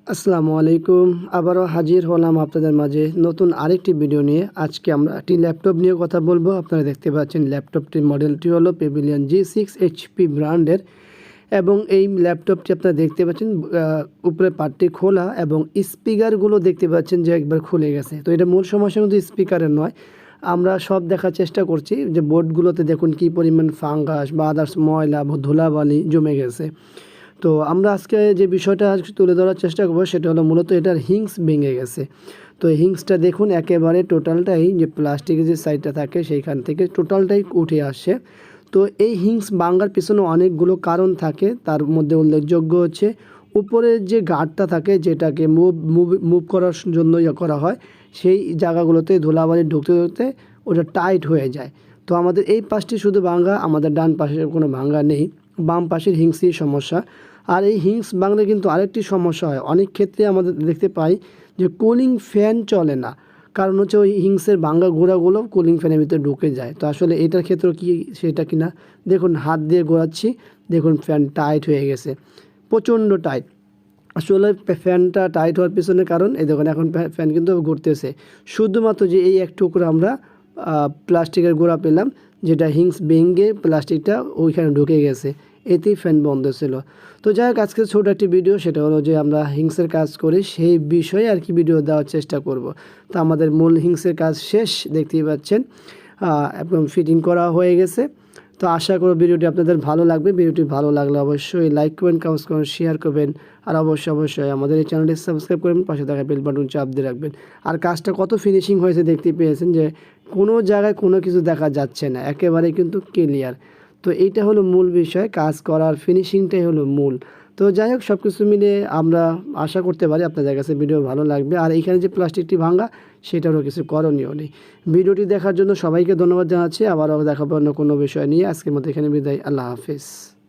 আসসালামু আলাইকুম। আবারও হাজির হলাম আপনাদের মাঝে নতুন আরেকটি ভিডিও নিয়ে। আজকে আমরা একটি ল্যাপটপ নিয়ে কথা বলবো। আপনারা দেখতে পাচ্ছেন ল্যাপটপটির মডেলটি হলো পেভিলিয়ন G6 HP ব্র্যান্ডের এবং এই ল্যাপটপটি আপনারা দেখতে পাচ্ছেন উপরের পার্টটি খোলা এবং স্পিকারগুলো দেখতে পাচ্ছেন যে একবার খুলে গেছে। তো এটা মূল সমস্যা কিন্তু স্পিকারের নয়। আমরা সব দেখার চেষ্টা করছি যে বোর্ডগুলোতে দেখুন কী পরিমাণ ফাঙ্গাস বা আদার্স ময়লা ধুলাবালি জমে গেছে। তো আমরা আজকে যে বিষয়টা তুলে ধরার চেষ্টা করবো সেটা হলো মূলত এটার হিংস ভেঙে গেছে। তো হিংসটা দেখুন একেবারে টোটালটাই যে প্লাস্টিকের যে সাইডটা থাকে সেইখান থেকে টোটালটাই উঠে আসে। তো এই হিংস ভাঙার পিছনে অনেকগুলো কারণ থাকে, তার মধ্যে উল্লেখযোগ্য হচ্ছে উপরের যে গার্ডটা থাকে যেটাকে মুভ করার জন্য করা হয়, সেই জায়গাগুলোতে ধুলাবালি ঢুকতে ঢুকতে ওটা টাইট হয়ে যায়। তো আমাদের এই পাশটি শুধু ভাঙা, আমাদের ডান পাশে কোনো ভাঙা নেই, বাম পাশের হিংসই সমস্যা। আর এই হিংস ভাঙলে কিন্তু আরেকটি সমস্যা হয়, অনেক ক্ষেত্রে আমাদের দেখতে পাই যে কুলিং ফ্যান চলে না, কারণ হচ্ছে ওই হিংসের ভাঙা গোড়াগুলো কুলিং ফ্যানের ভিতরে ঢুকে যায়। তো আসলে এটার ক্ষেত্রে কি সেটা কিনা দেখুন, হাত দিয়ে ঘোরাচ্ছি, দেখুন ফ্যান টাইট হয়ে গেছে, প্রচণ্ড টাইট। আসলে ফ্যানটা টাইট হওয়ার পিছনে কারণ এই দেখুন এখন ফ্যান কিন্তু ঘুরতেছে, শুধুমাত্র যে এই এক টুকরো আমরা প্লাস্টিকের গোড়া পেলাম যেটা হিংস ভেঙে প্লাস্টিকটা ওইখানে ঢুকে গেছে, এতেই ফ্যান বন্ধ ছিল। তো যাই হোক, আজকে ছোটো একটি ভিডিও, সেটা হলো যে আমরা হিংসের কাজ করি সেই বিষয়ে আর কি ভিডিও দেওয়ার চেষ্টা করব। তো আমাদের মূল হিংসের কাজ শেষ, দেখতেই পাচ্ছেন একদম ফিটিং করা হয়ে গেছে। তো আশা করি ভিডিওটি আপনাদের ভালো লাগবে। ভিডিওটি ভালো লাগলে অবশ্যই লাইক করবেন, কমেন্টস করবেন, শেয়ার করবেন, আর অবশ্যই আমাদের এই চ্যানেলটি সাবস্ক্রাইব করবেন, পাশে থাকা বেল বাটন চাপ দিয়ে রাখবেন। আর কাজটা কত ফিনিশিং হয়েছে দেখতে পেয়েছেন যে কোনো জায়গায় কোনো কিছু দেখা যাচ্ছে না, একেবারে কিন্তু ক্লিয়ার। তো এইটা হলো মূল বিষয়, কাজ করার ফিনিশিংটাই হলো মূল। তো যাই হোক, সব কিছু মিলে আমরা আশা করতে পারি আপনাদের কাছে ভিডিও ভালো লাগবে। আর এইখানে যে প্লাস্টিকটি ভাঙা সেটারও কিছু করণীয় নেই। ভিডিওটি দেখার জন্য সবাইকে ধন্যবাদ জানাচ্ছি। আবারও দেখাবো অন্য কোনো বিষয় নিয়ে। আজকের মতো এখানে বিদায়, আল্লাহ হাফিজ।